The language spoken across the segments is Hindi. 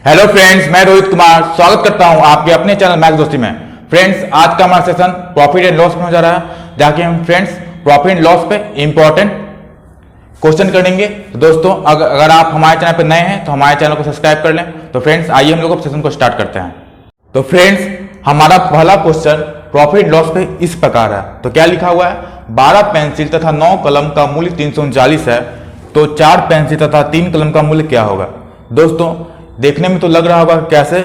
हेलो फ्रेंड्स, मैं रोहित कुमार स्वागत करता हूं आपके अपने चैनल मैथ्स दोस्ती में। फ्रेंड्स, आज का हमारा सेशन प्रॉफिट एंड लॉस में हो जा रहा है, जाके हम फ्रेंड्स प्रॉफिट एंड लॉस पे इंपॉर्टेंट क्वेश्चन करेंगे। तो दोस्तों, अगर आप हमारे चैनल पे नए हैं तो हमारे चैनल को सब्सक्राइब कर लें। तो फ्रेंड्स, आइए हम लोग सेशन को स्टार्ट करते हैं। तो फ्रेंड्स, हमारा पहला क्वेश्चन प्रॉफिट लॉस पे इस प्रकार है। तो क्या लिखा हुआ है, 12 पेंसिल तथा 9 कलम का मूल्य 339 है, तो 4 पेंसिल तथा 3 कलम का मूल्य क्या होगा। दोस्तों, देखने में तो लग रहा होगा कैसे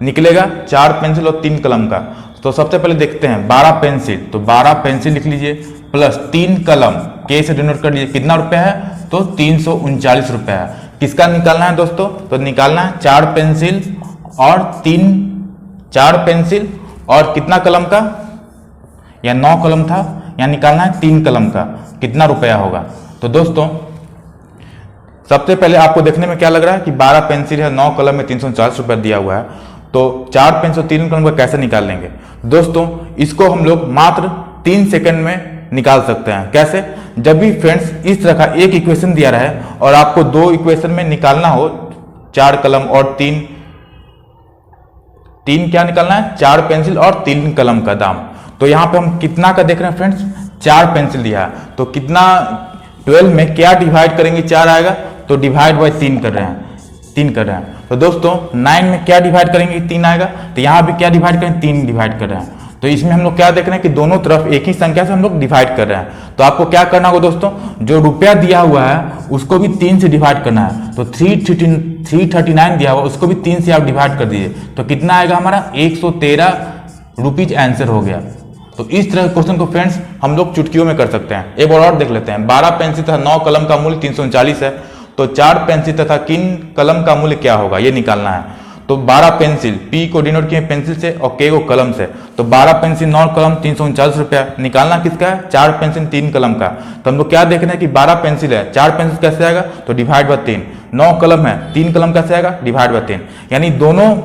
निकलेगा 4 पेंसिल और 3 कलम का। तो सबसे पहले देखते हैं 12 पेंसिल, तो 12 पेंसिल लिख लीजिए प्लस 3 कलम के से डिनोट कर लीजिए, कितना रुपया है, तो 339 रुपया है। किसका निकालना है दोस्तों, तो निकालना है 4 पेंसिल और कितना कलम का, या 9 कलम था, या निकालना है 3 कलम का, कितना रुपया होगा। तो दोस्तों, सबसे पहले आपको देखने में क्या लग रहा है कि 12 पेंसिल है, 9 कलम में 340 रुपया दिया हुआ है, तो 4 पेंसिल 3 कलम का कैसे निकाल लेंगे। दोस्तों, इसको हम लोग मात्र 3 सेकंड में निकाल सकते हैं। कैसे, जब भी फ्रेंड्स इस तरह का एक इक्वेशन दिया रहे और आपको 2 इक्वेशन में निकालना हो, 4 कलम और 3 क्या निकालना है, 4 पेंसिल और 3 कलम का दाम। तो यहाँ पे हम कितना का देख रहे हैं फ्रेंड्स, 4 पेंसिल दिया है, तो कितना 12 में क्या डिवाइड करेंगे, 4 आएगा, तो डिवाइड बाई 3 कर रहे हैं। तो दोस्तों, 9 में क्या डिवाइड करेंगे, 3 आएगा, तो यहाँ भी क्या डिवाइड करें, 3 डिवाइड कर रहे हैं। तो इसमें हम लोग क्या देख रहे हैं कि दोनों तरफ एक ही संख्या से हम लोग डिवाइड कर रहे हैं। तो आपको क्या करना होगा दोस्तों, जो रुपया दिया हुआ है उसको भी 3 से डिवाइड करना है। तो 339 दिया हुआ, उसको भी 3 से आप डिवाइड कर दीजिए, तो कितना आएगा हमारा, 113 रुपीज आंसर हो गया। तो इस तरह के क्वेश्चन को फ्रेंड्स हम लोग चुटकियों में कर सकते हैं। एक बार और देख लेते हैं, 12 पेंसिल तथा 9 कलम का मूल्य 339 है, तो 4 पेंसिल तथा 3 कलम का मूल्य क्या होगा, ये निकालना है। तो 12 पेंसिल, P को डिनोट किए पेंसिल से और K को कलम से, तो 12 पेंसिल 9 कलम 339 रुपया। निकालना किसका है, 4 पेंसिल 3 कलम का। तो हम लोग क्या देख रहे हैं कि 12 पेंसिल है, 4 पेंसिल कैसे आएगा, तो डिवाइड बाय 3। 9 कलम है, 3 कलम कैसे आएगा, डिवाइड बाय 3। यानी दोनों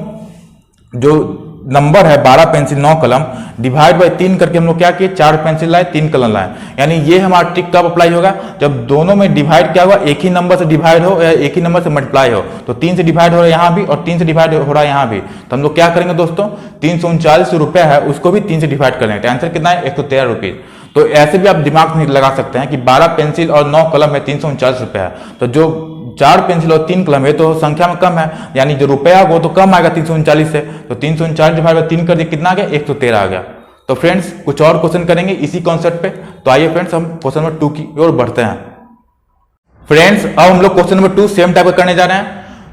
जो नंबर है 12 पेंसिल 9 कलम डिवाइड बाई 3 करके हम लोग क्या किए, 4 पेंसिल लाए, 3 कलम लाए। यानी ये हमारा ट्रिक कब अप्लाई होगा, जब दोनों में डिवाइड क्या होगा, एक ही नंबर से डिवाइड हो या एक ही नंबर से मल्टीप्लाई हो। तो 3 से डिवाइड हो रहा है यहाँ भी और 3 से डिवाइड हो रहा है यहाँ भी। तो हम लोग क्या करेंगे दोस्तों, 339 रुपया है, उसको भी 3 से डिवाइड कर लेंगे, तो आंसर कितना है, 113 रुपीज। तो ऐसे भी आप दिमाग में लगा सकते हैं कि 12 पेंसिल और 9 कलम है, 339 रुपया है, तो जो 4 पेंसिल और 3 कलम है तो संख्या में कम है, यानी जो रुपया वो तो कम आएगा 339 से। तो 339 डिवाइड बाय 3 कर दिए, कितना आ गया, 113 आ गया। तो फ्रेंड्स, कुछ और क्वेश्चन करेंगे इसी कॉन्सेप्ट पे। तो आइए फ्रेंड्स, हम क्वेश्चन नंबर 2 की ओर बढ़ते हैं। फ्रेंड्स, अब हम लोग क्वेश्चन नंबर 2 सेम टाइप का करने जा रहे हैं।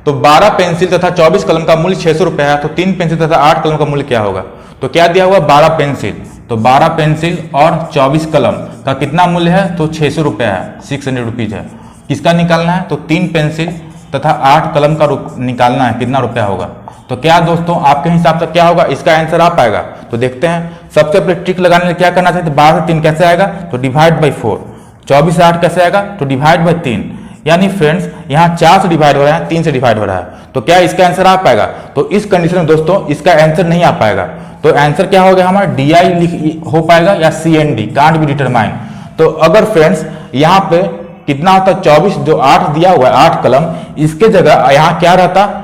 तो 12 पेंसिल तथा 24 कलम का मूल्य 600 रुपया है, तो 3 पेंसिल तथा 8 कलम का मूल्य क्या होगा। तो क्या दिया हुआ, 12 पेंसिल, तो 12 पेंसिल और 24 कलम का कितना मूल्य है, तो 600 रुपया है, 600 रुपीज है। किसका निकालना है, तो 3 पेंसिल तथा 8 कलम का निकालना है, कितना रुपया होगा। तो क्या दोस्तों, आपके हिसाब से क्या होगा, इसका आंसर आ पाएगा। तो देखते हैं, सबसे पहले ट्रिक लगाने के लिए क्या करना चाहिए, तो 12 से 3 कैसे आएगा, तो डिवाइड बाई 4। 24 से 8 कैसे आएगा, तो डिवाइड बाई 3। यानी फ्रेंड्स, यहाँ 4 से डिवाइड हो रहा है, 3 से डिवाइड हो रहा है, तो क्या इसका आंसर आ पाएगा। तो इस कंडीशन में दोस्तों इसका आंसर नहीं आ पाएगा। तो आंसर क्या हो गया हमारा, DI हो पाएगा या CND, कांट बी डिटरमाइन। तो अगर फ्रेंड्स यहाँ पे कितना होता है, 24, जो 8 दिया हुआ है 8 कलम, इसके जगह यहाँ क्या रहता,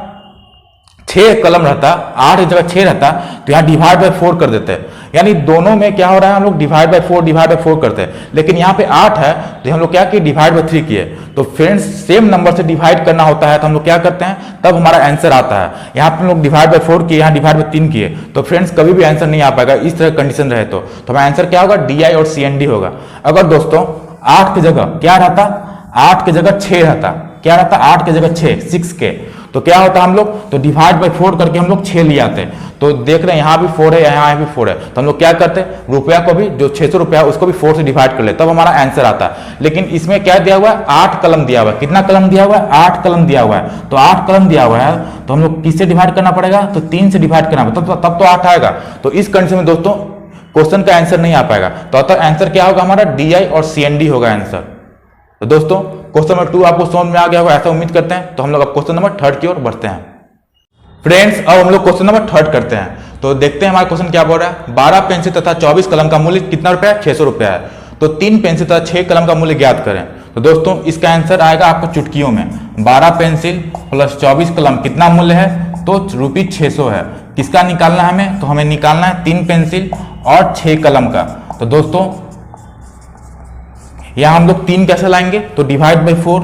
6 कलम रहता, 8 की जगह 6 रहता, तो यहाँ डिवाइड बाय 4 कर देते हैं। यानी दोनों में क्या हो रहा है, हम लोग डिवाइड बाय 4 करते हैं, लेकिन यहाँ पे 8 है तो हम लोग क्या किए, डिवाइड बाय 3 किए। तो फ्रेंड्स, सेम नंबर से डिवाइड करना होता है, तो हम लोग क्या करते हैं, तब हमारा आंसर आता है। यहाँ पे हम लोग डिवाइड बाय 4 किए, यहाँ डिवाइड बाय 3 किए, तो फ्रेंड्स कभी भी आंसर नहीं आ पाएगा इस तरह कंडीशन रहे। तो हमारा आंसर क्या होगा, DI और CND होगा। अगर दोस्तों 8 की जगह क्या रहता, 8 की जगह 6 रहता, क्या रहता, 8 की जगह 6 के, तो क्या होता हम लोग, तो डिवाइड बाई 4 करके हम लोग 6 ले आते। तो देख रहे हैं यहाँ भी 4 है, यहाँ भी 4 है, तो हम लोग क्या करते हैं, रुपया को भी, जो 600 रुपया है उसको भी 4 से डिवाइड कर ले, तब हमारा आंसर आता है। लेकिन इसमें क्या दिया हुआ है, 8 कलम दिया हुआ है। कितना कलम दिया हुआ है, 8 कलम दिया हुआ है। तो 8 कलम दिया हुआ है, तो हम लोग किससे डिवाइड करना पड़ेगा, तो 3 से डिवाइड करना पड़ेगा, तब तो 8 आएगा। तो इस कंडीशन में दोस्तों क्वेश्चन का आंसर नहीं आ पाएगा। तो आंसर क्या होगा हमारा, DI और CND होगा आंसर। तो दोस्तों, क्वेश्चन नंबर 2 आपको समझ में आ गया होगा, ऐसा उम्मीद करते हैं। तो हम लोग अब क्वेश्चन नंबर 3 की ओर बढ़ते हैं। फ्रेंड्स, अब हम लोग क्वेश्चन नंबर 3 करते हैं। तो देखते हैं हमारा क्वेश्चन क्या बोल रहा है, 12 पेंसिल तथा 24 कलम का मूल्य कितना रुपया है, 600 रुपया है। तो 3 पेंसिल तथा 6 कलम का मूल्य ज्ञात करें। तो दोस्तों इसका आंसर आएगा आपको चुटकियों में, 12 पेंसिल प्लस 24 कलम कितना मूल्य है, तो ₹600 है। किसका निकालना है हमें? तो हमें निकालना है 3 पेंसिल और 6 कलम का। तो दोस्तों यहाँ हम लोग 3 कैसे लाएंगे? तो डिवाइड बाई 4।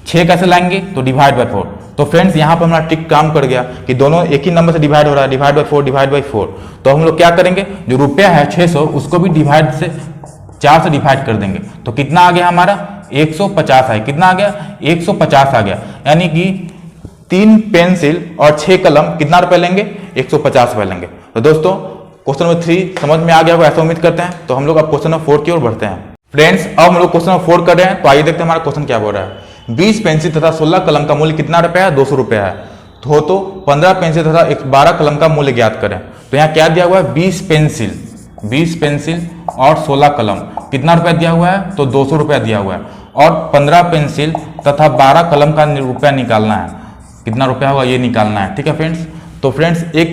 6 कैसे लाएंगे? तो डिवाइड बाई 4। तो फ्रेंड्स यहाँ पर हमारा ट्रिक काम कर गया कि दोनों एक ही नंबर से डिवाइड हो रहा है, डिवाइड बाई 4, डिवाइड बाई 4। तो हम लोग क्या करेंगे, जो रुपया है 600 उसको भी डिवाइड से 4 से डिवाइड कर देंगे। तो कितना आ गया हमारा? 150 है। कितना आ गया? 150 आ गया। यानी कि 3 पेंसिल और 6 कलम कितना रुपए लेंगे? 150 रुपए लेंगे। तो दोस्तों क्वेश्चन नंबर 3 समझ में आ गया होगा, ऐसा उम्मीद करते हैं। तो हम लोग अब क्वेश्चन नंबर 4 की ओर बढ़ते हैं। फ्रेंड्स अब हम लोग क्वेश्चन नंबर 4 कर रहे हैं। तो आइए देखते हैं हमारा क्वेश्चन क्या बोल रहा है। 20 पेंसिल तथा 16 कलम का मूल्य कितना रुपया है? 200 रुपया है। तो 15 पेंसिल तथा 12 कलम का मूल्य ज्ञात करें। तो यहाँ क्या दिया हुआ है? 20 पेंसिल और 16 कलम कितना रुपया दिया हुआ है? तो 200 रुपया दिया हुआ है। और 15 पेंसिल तथा 12 कलम का रुपया निकालना है। कितना रुपया होगा ये निकालना है। ठीक है फ्रेंड्स। तो फ्रेंड्स एक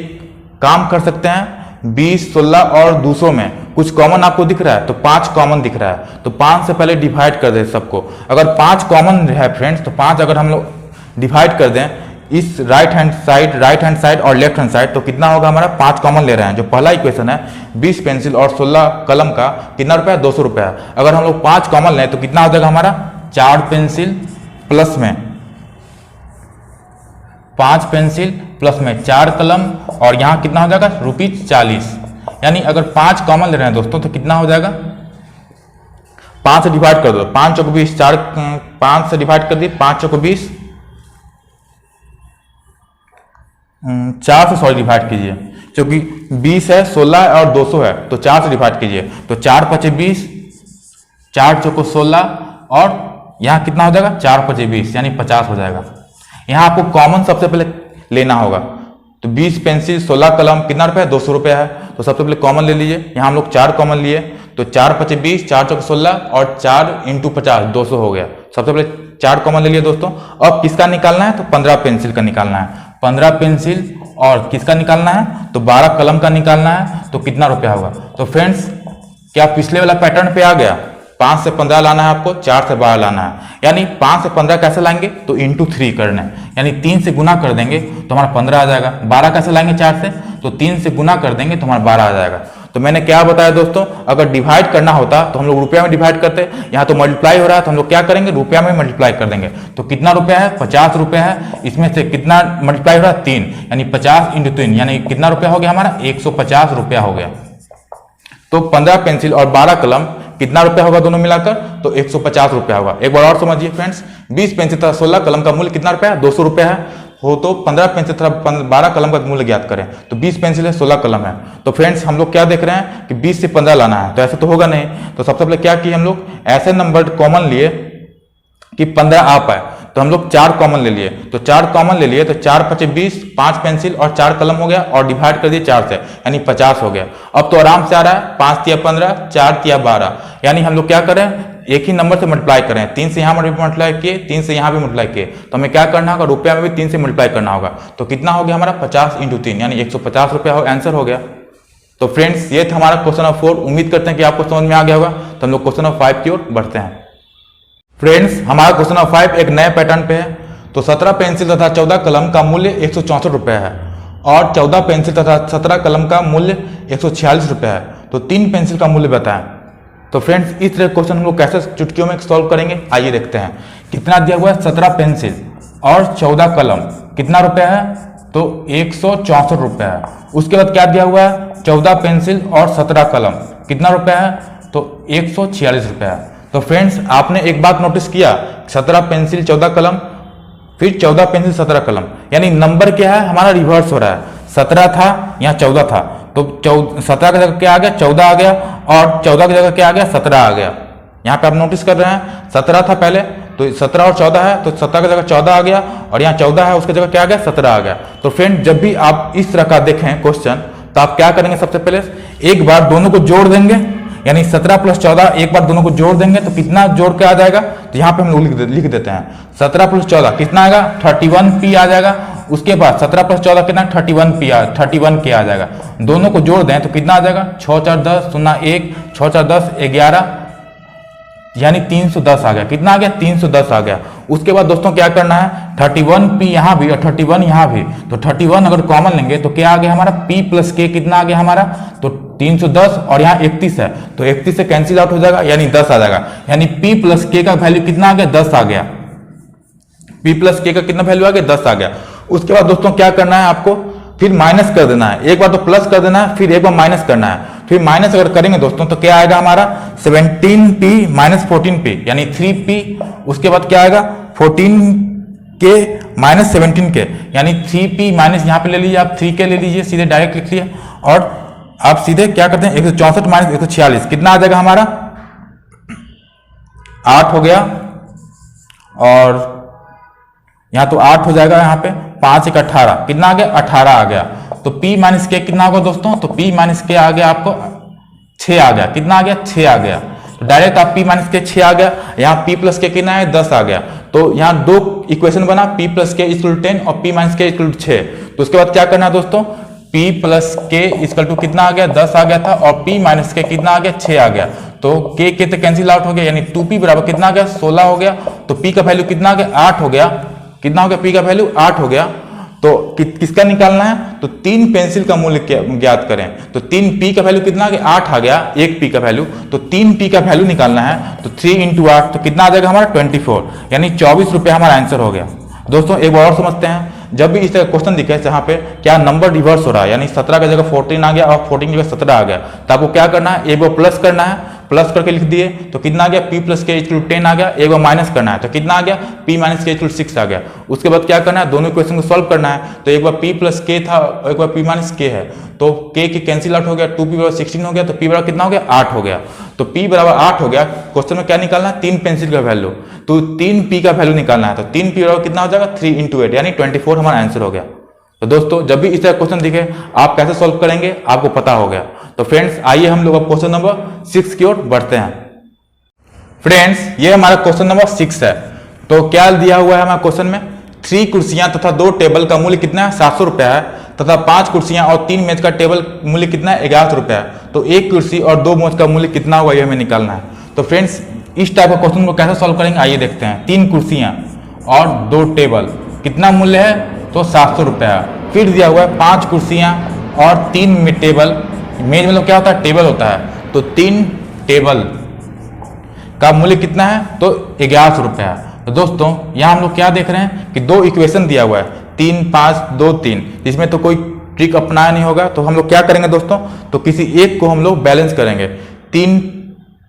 काम कर सकते हैं, 20, 16 और 200 में कुछ कॉमन आपको दिख रहा है, तो 5 कॉमन दिख रहा है। तो 5 से पहले डिवाइड कर दें सबको। अगर 5 कॉमन है फ्रेंड्स, तो 5 अगर हम लोग डिवाइड कर दें इस राइट हैंड साइड और लेफ्ट हैंड साइड, तो कितना होगा हमारा? 5 कॉमन ले रहे हैं। जो पहला इक्वेशन है 20 पेंसिल और 16 कलम का कितना रुपया? 200 रुपया। अगर हम लोग 5 कॉमन लें तो कितना हो जाएगा हमारा? 4 पेंसिल प्लस में 5 पेंसिल प्लस में 4 कलम, और यहाँ कितना हो जाएगा? ₹40। यानी अगर 5 कॉमन ले रहे हैं दोस्तों तो कितना हो जाएगा? 5 से डिवाइड कर दो, 5 चौक 20, 5 से डिवाइड कर दिए, 5 चौक 20, 4 से सॉरी डिवाइड कीजिए, क्योंकि 20 है, 16 और 200 है, तो 4 से डिवाइड कीजिए। तो 4 पचे 20, 4 चौको 16, और यहाँ कितना हो जाएगा? 4 पचे 20 यानी 50 हो जाएगा। यहाँ आपको कॉमन सबसे पहले लेना होगा। तो 20 पेंसिल 16 कलम कितना रुपया है? 200 रुपया है। तो सबसे पहले कॉमन ले लीजिए। यहाँ हम लोग 4 कॉमन लिए, तो 4 पचे 20, 4 चौक 16 और 4 × 50 200 हो गया। सबसे पहले 4 कॉमन ले लिए दोस्तों। अब किसका निकालना है? तो 15 पेंसिल का निकालना है। 15 पेंसिल और किसका निकालना है? तो 12 कलम का निकालना है। तो कितना रुपया होगा? तो फ्रेंड्स क्या पिछले वाला पैटर्न पे आ गया? 5 से 15 लाना है आपको, 4 से 12 लाना है। यानी 5 से 15 कैसे लाएंगे? तो × 3 करना है, यानी 3 से गुना कर देंगे तो हमारा 15 आ जाएगा। 12 कैसे लाएंगे? 4 से, तो 3 से गुना कर देंगे तो हमारा 12 आ जाएगा। तो मैंने क्या बताया दोस्तों, अगर डिवाइड करना होता तो हम लोग रुपया में डिवाइड करते। यहाँ तो मल्टीप्लाई हो रहा है तो हम लोग क्या करेंगे? रुपया में मल्टीप्लाई कर देंगे। तो कितना रुपया है? 50 रुपया है। इसमें से कितना मल्टीप्लाई हो रहा है? 3, यानी 50 × 3 यानी कितना रुपया हो गया हमारा? 150 रुपया हो गया। तो 15 पेंसिल और 12 कलम कितना रुपया होगा दोनों मिलाकर? तो 150 रुपया होगा। एक बार और समझिए फ्रेंड्स, 20 पेंसिल तथा 16 कलम का मूल्य कितना रुपया है? 200 रुपया है। हो तो 15 पेंसिल तथा 12 कलम का मूल्य ज्ञात करें। तो 20 पेंसिल है, 16 कलम है। तो फ्रेंड्स हम लोग क्या देख रहे हैं कि 20 से 15 लाना है, तो ऐसे तो होगा नहीं। तो सबसे पहले क्या किए हम लोग? ऐसे नंबर कॉमन लिए कि 15 आ पाए, तो हम लोग 4 कॉमन ले लिए। तो 4 कॉमन ले लिए तो 4 पचे 20, 5 पेंसिल और 4 कलम हो गया, और डिवाइड कर दिए 4 से, यानी 50 हो गया। अब तो आराम से आ रहा है, 5 तिया 15, 4 तिया 12, यानी हम लोग क्या करें? एक ही नंबर से मल्टीप्लाई करें। 3 से यहाँ मल्टीप्लाई किए, 3 से यहाँ भी मल्टीप्लाई किए, तो हमें क्या करना होगा? रुपया में भी 3 से मल्टीप्लाई करना होगा। तो कितना हो गया हमारा? 50 × 3 यानी 150 रुपया आंसर हो गया। तो फ्रेंड्स ये था हमारा क्वेश्चन नंबर 4। उम्मीद करते हैं कि आपको समझ में आ गया होगा। तो हम लोग क्वेश्चन नंबर 5 की ओर बढ़ते हैं। फ्रेंड्स हमारा क्वेश्चन नंबर 5 एक नए पैटर्न पे है। तो 17 पेंसिल तथा 14 कलम का मूल्य 164 रुपया है, और 14 पेंसिल तथा 17 कलम का मूल्य 146 रुपया है। तो 3 पेंसिल का मूल्य बताएं। तो फ्रेंड्स इस तरह क्वेश्चन हम लोग कैसे चुटकियों में सॉल्व करेंगे, आइए देखते हैं। कितना दिया हुआ है? 17 पेंसिल और 14 कलम कितना रुपया है? तो 164 रुपया है। उसके बाद क्या दिया हुआ है? 14 पेंसिल और 17 कलम कितना रुपया है? तो 146 रुपया है। तो फ्रेंड्स आपने एक बात नोटिस किया, 17 पेंसिल 14 कलम, फिर 14 पेंसिल 17 कलम, यानी नंबर क्या है हमारा? रिवर्स हो रहा है। 17 था, यहाँ 14 था, तो 17 की जगह क्या आ गया? 14 आ गया, और 14 की जगह क्या आ गया? 17 आ गया। यहाँ पे आप नोटिस कर रहे हैं 17 था पहले, तो 17 और 14 है, तो 17 की जगह 14 आ गया, और यहाँ 14 है उसकी जगह क्या आ गया? 17 आ गया। तो फ्रेंड जब भी आप इस तरह का देखें क्वेश्चन, तो आप क्या करेंगे? सबसे पहले एक बार दोनों को जोड़ देंगे, यानी 17 + 14 एक बार दोनों को जोड़ देंगे तो कितना जोड़ के आ जाएगा? तो यहाँ पे हम लोग लिख देते हैं 17 + 14 कितना आएगा? 31P आ जाएगा। उसके बाद 17 + 14 कितना? 31K आ जाएगा। दोनों को जोड़ दें तो कितना आ जाएगा? 6 × 4 = 10, 0 1, 6 × 4 = 10, 11, यानी 310 आ गया। कितना आ गया? 310 आ गया। उसके बाद दोस्तों क्या करना है, 31p यहाँ भी और 31 यहाँ भी, तो 31 अगर कॉमन लेंगे तो क्या आ गया हमारा p प्लस के, कितना आ गया हमारा, तो 310 और यहाँ 31 है, तो 31 से कैंसिल आउट हो जाएगा यानी 10 आ जाएगा, यानी p प्लस के का वैल्यू कितना आ गया, 10 आ गया। p प्लस के का कितना वैल्यू आ गया, 10 आ गया। उसके बाद दोस्तों क्या करना है आपको, फिर माइनस कर देना है, एक बार तो प्लस कर देना है, फिर एक बार माइनस करना है। फिर माइनस अगर करेंगे दोस्तों तो क्या आएगा हमारा 17p माइनस 14p यानी 3p, उसके बाद क्या आएगा 14k माइनस 17k यानी 3p माइनस, यहाँ पे ले लीजिए आप 3k ले लीजिए, सीधे डायरेक्ट लिख लिया, और आप सीधे क्या करते हैं 164 माइनस 146 कितना आ जाएगा हमारा 8 हो गया, और यहाँ तो 8 हो जाएगा, यहाँ पे 5 1 18 कितना आ गया 18 आ गया। तो p माइनस के कितना होगा दोस्तों, तो p माइनस के आ गया आपको 6 आ गया, कितना आ गया 6 आ गया। तो डायरेक्ट आप p माइनस के 6 आ गया, यहाँ p प्लस के कितना है 10 आ गया। तो यहाँ दो इक्वेशन बना, p प्लस के इक्वल 10 और p माइनस के इक्वल 6। तो उसके बाद क्या करना है दोस्तों, p प्लस के इक्वल टू कितना आ गया 10 आ गया था, और p माइनस के कितना आ गया 6 आ गया। तो के तो कैंसिल आउट हो गया, यानी 2p बराबर कितना आ गया 16 हो गया। तो p का वैल्यू कितना आ गया 8 हो गया, कितना हो गया p का वैल्यू 8 हो गया। तो किसका निकालना है, तो 3 पेंसिल का मूल्य ज्ञात करें। तो 3p का वैल्यू कितना आ गया 8 आ गया, 1p का वैल्यू, तो 3p का वैल्यू निकालना है। तो 3 इंटू 8 तो कितना आ जाएगा हमारा 24 यानी 24 रुपया हमारा आंसर हो गया। दोस्तों एक बार और समझते हैं, जब भी इस तरह क्वेश्चन दिखे जहाँ पे क्या नंबर रिवर्स हो रहा है, यानी 17 का जगह 14 आ गया और 14 की जगह 17 आ गया, तो आपको क्या करना है, एक बार प्लस करना है, प्लस करके लिख दिए तो कितना आ गया p प्लस के इक्वल 10 आ गया। एक बार माइनस करना है तो कितना आ गया p माइनस के इक्वल 6 आ गया। उसके बाद क्या करना है, दोनों इक्वेशन को सॉल्व करना है। तो एक बार p प्लस के था, एक बार p माइनस के है, तो k की कैंसिल आउट हो गया, 2p बराबर 16 हो गया, तो p बराबर कितना हो गया 8 हो गया। तो p बराबर 8 हो गया। क्वेश्चन में क्या निकालना है, 3 पेंसिल का वैल्यू, तो 3p का वैल्यू निकालना है। तो 3p बराबर कितना हो जाएगा 3 इंटू 8 यानी 24 हमारा आंसर हो गया। तो दोस्तों जब भी इस तरह क्वेश्चन दिखे आप कैसे सॉल्व करेंगे आपको पता हो गया। तो फ्रेंड्स आइए हम लोग अब क्वेश्चन नंबर 6 की ओर बढ़ते हैं। फ्रेंड्स ये हमारा क्वेश्चन नंबर 6 है। तो क्या दिया हुआ है हमारे क्वेश्चन में, 3 कुर्सियां तथा 2 टेबल का मूल्य कितना है 700 रुपया है, तथा 5 कुर्सियां और 3 मेज का टेबल मूल्य कितना है 1100 रुपया है। तो 1 कुर्सी और 2 मेज का मूल्य कितना हुआ ये हमें निकालना है। तो फ्रेंड्स इस टाइप का क्वेश्चन को कैसे सॉल्व करेंगे आइए देखते हैं। 3 कुर्सियां और 2 टेबल कितना मूल्य है, तो 700 रुपया। फिर दिया हुआ है 5 कुर्सियां और 3 टेबल, मेज मतलब क्या होता है टेबल होता है, तो 3 टेबल का मूल्य कितना है, तो 1100 रुपया। तो दोस्तों यहाँ हम लोग क्या देख रहे हैं कि 2 इक्वेशन दिया हुआ है 3 5 2 3, इसमें तो कोई ट्रिक अपनाया नहीं होगा। तो हम लोग क्या करेंगे दोस्तों, तो किसी एक को हम लोग बैलेंस करेंगे। 3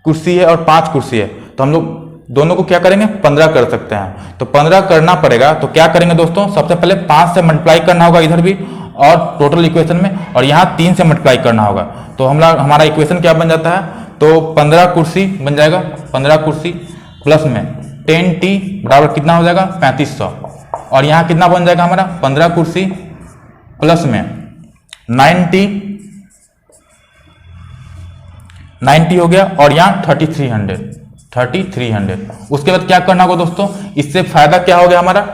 कुर्सी है और 5 कुर्सी है, तो हम लोग दोनों को क्या करेंगे 15 कर सकते हैं। तो 15 करना पड़ेगा। तो क्या करेंगे दोस्तों, सबसे पहले 5 से मल्टीप्लाई करना होगा इधर भी और टोटल इक्वेशन में, और यहाँ 3 से मल्टीप्लाई करना होगा। तो हमारा इक्वेशन क्या बन जाता है, तो 15 कुर्सी बन जाएगा, 15 कुर्सी प्लस में 10t बराबर कितना हो जाएगा 3500, और यहाँ कितना बन जाएगा हमारा 15 कुर्सी प्लस में 90 हो गया, और यहाँ 3300। उसके बाद क्या करना होगा दोस्तों, इससे फायदा क्या हो गया, हमारा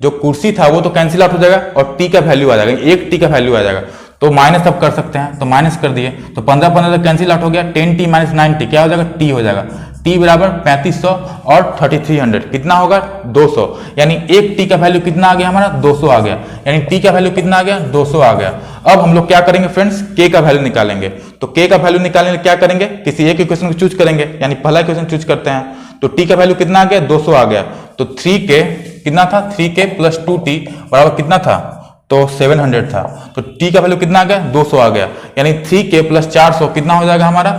जो कुर्सी था वो तो कैंसिल आउट हो जाएगा और t का वैल्यू आ जाएगा, 1 t का वैल्यू आ जाएगा। तो माइनस अब कर सकते हैं, तो माइनस कर दिए तो 15 तक कैंसिल आउट हो गया, 10t माइनस 9t क्या हो जाएगा t हो जाएगा। t बराबर 3500 और 3300 कितना होगा 200, यानी 1 t का वैल्यू कितना आ गया हमारा 200 आ गया, यानी t का वैल्यू कितना आ गया 200 आ गया। अब हम लोग क्या करेंगे फ्रेंड्स, k का वैल्यू निकालेंगे। तो k का वैल्यू निकालने के लिए क्या करेंगे, किसी एक इक्वेशन को चूज करेंगे, यानी पहला इक्वेशन चूज करते हैं। तो t का वैल्यू कितना आ गया 200 आ गया। तो 3k कितना था, 3k प्लस 2t बराबर कितना था, तो 700 था। तो t का वैल्यू कितना आ गया 200 आ गया, यानी 3k प्लस 400 कितना हो जाएगा हमारा,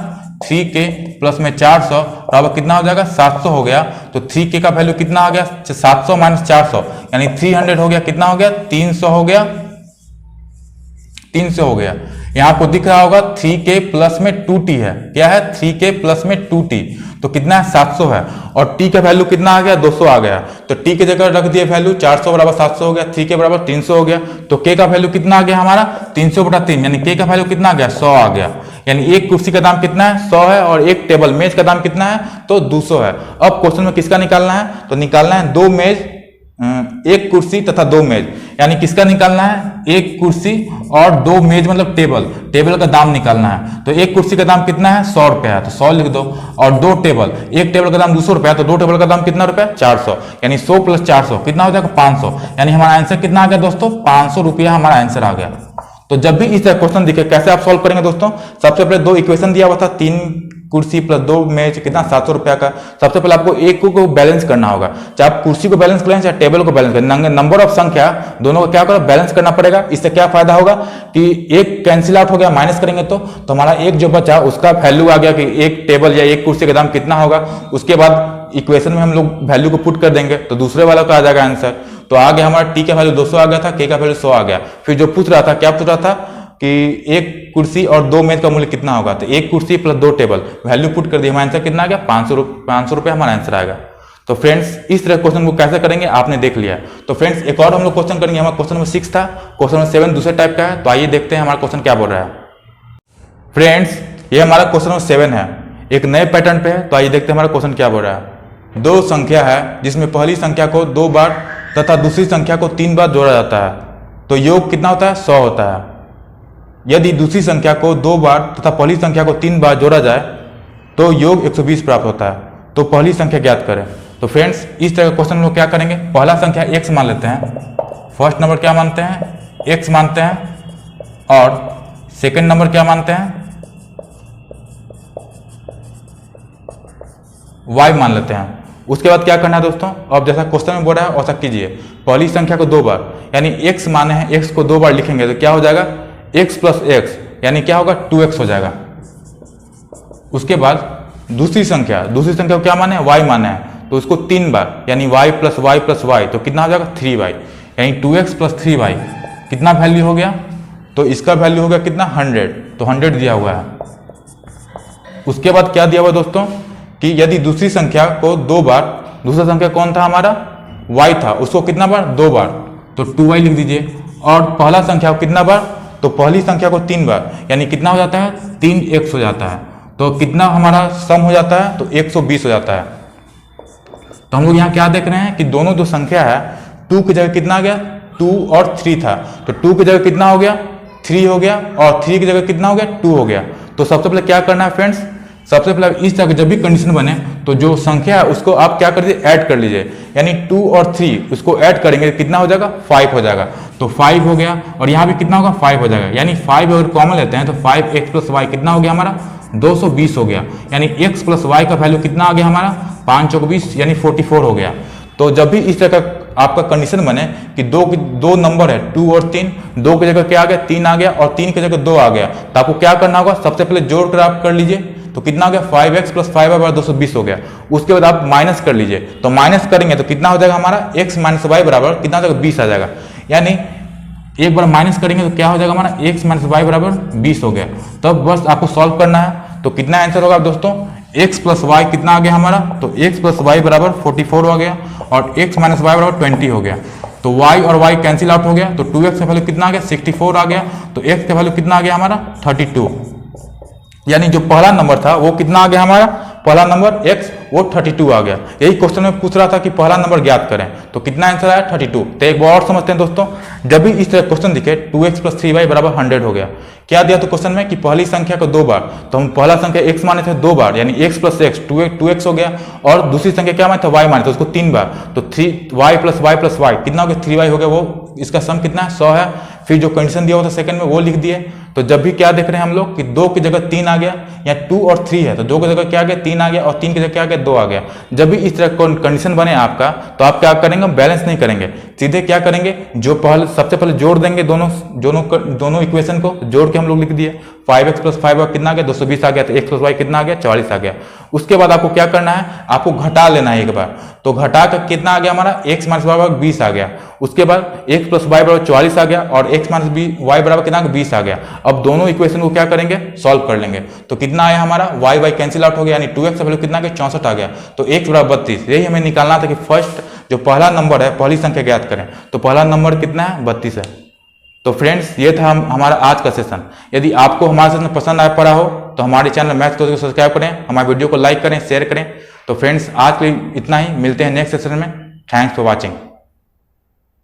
3k प्लस में 400 बराबर कितना हो जाएगा 700 हो गया। तो 3k का वैल्यू कितना आ गया 700 माइनस 400 यानी 300 हो गया, कितना हो गया 300 हो गया, 300 हो गया। यहाँ आपको दिख रहा होगा 3k प्लस में 2t है, क्या है 3k प्लस में 2t, तो कितना है 700 है, और t का वैल्यू कितना आ गया 200 आ गया। तो t की जगह रख दिए वैल्यू 400 बराबर 700 हो गया, 3k बराबर 300 हो गया। तो k का वैल्यू कितना आ गया हमारा 300/3, यानी k का वैल्यू कितना आ गया 100 आ गया। यानी एक कुर्सी का दाम कितना है 100 है, और एक टेबल मेज का दाम कितना है तो 200 है। अब क्वेश्चन में किसका निकालना है, तो निकालना है एक कुर्सी तथा 2 मेज, यानी किसका निकालना है, एक कुर्सी और 2 मेज मतलब टेबल का दाम निकालना है। तो एक कुर्सी का दाम कितना है, 100 रुपया है, तो 100 लिख दो। और 2 टेबल, एक टेबल का दाम 200 रुपया, तो 2 टेबल का दाम कितना रुपया, 400, यानी 100 + 400 कितना हो जाएगा, 500। यानी हमारा आंसर कितना आ गया दोस्तों, 500 रुपया हमारा आंसर आ गया। तो जब भी इस तरह क्वेश्चन दिखे कैसे आप सॉल्व करेंगे दोस्तों, सबसे पहले 2 इक्वेशन दिया हुआ था, 3 कुर्सी + 2 मेज कितना 700 रुपया का। सबसे पहले आपको एक को बैलेंस करना होगा, चाहे आप कुर्सी को बैलेंस करें चाहे टेबल को बैलेंस करें, नंबर ऑफ संख्या दोनों को क्या करो, बैलेंस करना पड़ेगा। इससे क्या फायदा होगा कि एक कैंसिल आउट हो गया, माइनस करेंगे तो हमारा एक जो बचा उसका वैल्यू आ गया कि एक टेबल या एक कुर्सी का दाम कितना होगा। उसके बाद इक्वेशन में हम लोग वैल्यू को पुट कर देंगे तो दूसरे वाला का आ जाएगा आंसर। तो आगे हमारा टी का वैल्यू 200 आ गया था, के का वैल्यू 100 आ गया। फिर जो पूछ रहा था, क्या पूछ रहा था कि एक कुर्सी और 2 मेज का मूल्य कितना होगा, तो एक कुर्सी + 2 टेबल, वैल्यू पुट कर दिया, हमारा आंसर कितना आ गया, 500 रुपये हमारा आंसर आएगा। तो फ्रेंड्स इस तरह क्वेश्चन को कैसे करेंगे आपने देख लिया। तो फ्रेंड्स एक और हम लोग क्वेश्चन करेंगे, हमारा क्वेश्चन नंबर 6 था, क्वेश्चन नंबर 7 दूसरे टाइप का है। तो आइए देखते हैं हमारा क्वेश्चन क्या बोल रहा है। फ्रेंड्स ये हमारा क्वेश्चन नंबर 7 है, एक नए पैटर्न पे है। तो आइए देखते हैं हमारा क्वेश्चन क्या बोल रहा है। 2 संख्या है जिसमें पहली संख्या को 2 बार तथा दूसरी संख्या को 3 बार जोड़ा जाता है, तो योग कितना होता है, 100 होता है। यदि दूसरी संख्या को 2 बार तथा पहली संख्या को 3 बार जोड़ा जाए तो योग 120 प्राप्त होता है। तो पहली संख्या ज्ञात करें। तो फ्रेंड्स इस तरह का क्वेश्चन हम लोग क्या करेंगे, पहला संख्या x मान लेते हैं, फर्स्ट नंबर क्या मानते हैं, x मानते हैं, और सेकंड नंबर क्या मानते हैं, y मान लेते हैं। उसके बाद क्या करना है दोस्तों, अब जैसा क्वेश्चन में बोल रहा है वैसा कीजिए। पहली संख्या को 2 बार, यानी x माने हैं, x को 2 बार लिखेंगे तो क्या हो जाएगा, x + x, यानी क्या होगा, 2x हो जाएगा। उसके बाद दूसरी संख्या को क्या माने, y माने हैं, तो उसको 3 बार, यानी y + y + y, तो कितना हो जाएगा, 3y, यानी 2x + 3y कितना वैल्यू हो गया, तो इसका वैल्यू हो गया कितना, 100, तो 100 दिया हुआ है। उसके बाद क्या दिया हुआ दोस्तों कि यदि दूसरी संख्या को 2 बार, दूसरा संख्या कौन था हमारा, y था, उसको कितना बार, 2 बार, तो 2y लिख दीजिए। और पहला संख्या को कितना बार, तो पहली संख्या को 3 बार, यानी कितना हो जाता है, 3x हो जाता है। तो कितना हमारा सम हो जाता है, तो 120 हो जाता है। तो हम लोग यहाँ क्या देख रहे हैं कि दोनों जो संख्या है, 2 की जगह कितना आ गया, 2 और 3 था, तो 2 की जगह कितना हो गया, 3 हो गया, और 3 की जगह कितना हो गया, 2 हो गया। तो सबसे पहले क्या करना है फ्रेंड्स, सबसे पहले इस तरह की जब भी कंडीशन बने तो जो संख्या है उसको आप क्या कर दीजिए, ऐड कर लीजिए, यानी 2 और 3 उसको ऐड करेंगे कितना हो जाएगा, 5 हो जाएगा। तो 5 हो गया, और यहाँ भी कितना होगा, 5 हो जाएगा, यानी 5 अगर कॉमन लेते हैं तो 5x + y कितना हो गया हमारा, 220 हो गया। यानी x + y का वैल्यू कितना आ गया हमारा, 5 × 20 यानी 44 हो गया। तो जब भी इस तरह का आपका कंडीशन बने कि दो नंबर है 2 और 3, 2 की जगह क्या आ गया, 3 आ गया, और 3 की जगह 2 आ गया, तो आपको क्या करना होगा, सबसे पहले जोड़ कर आप कर लीजिए। तो कितना हो गया, 5x + 5y = 220 हो गया। उसके बाद आप माइनस कर लीजिए, तो माइनस करेंगे तो कितना हो जाएगा हमारा, x - y बराबर कितना हो जाएगा, 20 आ जाएगा। यानी एक बार माइनस करेंगे तो क्या हो जाएगा हमारा, x - y बराबर 20 हो गया। तब बस आपको सॉल्व करना है। तो कितना आंसर होगा दोस्तों, x + y कितना आ गया हमारा, तो x + y बराबर 44 हो गया, और x - y बराबर 20 हो गया। तो y और y कैंसिल आउट हो गया, तो 2x का वैल्यू कितना आ गया, 64 आ गया। तो x का वैल्यू कितना आ गया हमारा, 32, यानी जो पहला नंबर था वो कितना आ गया हमारा, पहला नंबर x वो 32 आ गया। यही क्वेश्चन में पूछ रहा था कि पहला नंबर ज्ञात करें, तो कितना आंसर आया, 32। तो एक बार और समझते हैं दोस्तों, जब भी इस तरह क्वेश्चन दिखे 2x + 3y बराबर 100 हो गया। क्या दिया तो क्वेश्चन में कि पहली संख्या को 2 बार, तो हम पहला संख्या x माने थे 2 बार, यानी x + x 2x हो गया, और दूसरी संख्या क्या माने थे, y माने थे, उसको 3 बार, तो 3y + y + y कितना हो गया, 3y हो गया। वो इसका सम कितना है, 100 है। फिर जो कंडीशन दिया हुआ था सेकंड में वो लिख दिए। तो जब भी क्या देख रहे हैं हम लोग कि 2 की जगह 3 आ गया, या 2 और 3 है तो 2 की जगह क्या आ गया, 3 आ गया, और 3 की जगह क्या आ गया, 2 आ गया। जब भी इस तरह कंडीशन बने आपका, तो आप क्या करेंगे, बैलेंस नहीं करेंगे, सीधे क्या करेंगे, जो पहले सबसे पहले जोड़ देंगे, दोनों इक्वेशन को जोड़ के हम लोग लिख दिए। 5x + 5y कितना आ गया, 220 आ गया, तो x + y कितना आ गया, 40 आ गया। उसके बाद आपको क्या करना है, आपको घटा लेना है एक बार, तो घटा कर कितना आ गया हमारा, x - y बराबर 20 आ गया। उसके बाद x + y बराबर 40 आ गया, और x - y बराबर कितना 20 आ गया। अब दोनों इक्वेशन को क्या करेंगे, सॉल्व कर लेंगे। तो कितना आया हमारा, y कैंसिल आउट हो गया, यानी 2x का वैल्यू कितना आ गया, 64 आ गया। तो x बराबर 32, यही हमें निकालना था कि फर्स्ट जो पहला नंबर है, पहली संख्या ज्ञात करें। तो पहला नंबर कितना है, 32 है। तो फ्रेंड्स ये था हमारा आज का सेशन। यदि आपको हमारा सेशन पसंद आ पड़ा हो तो हमारे चैनल मैथ्स को सब्सक्राइब करें, हमारे वीडियो को लाइक करें, शेयर करें। तो फ्रेंड्स आज के लिए इतना ही, मिलते हैं नेक्स्ट सेशन में। Thanks for watching.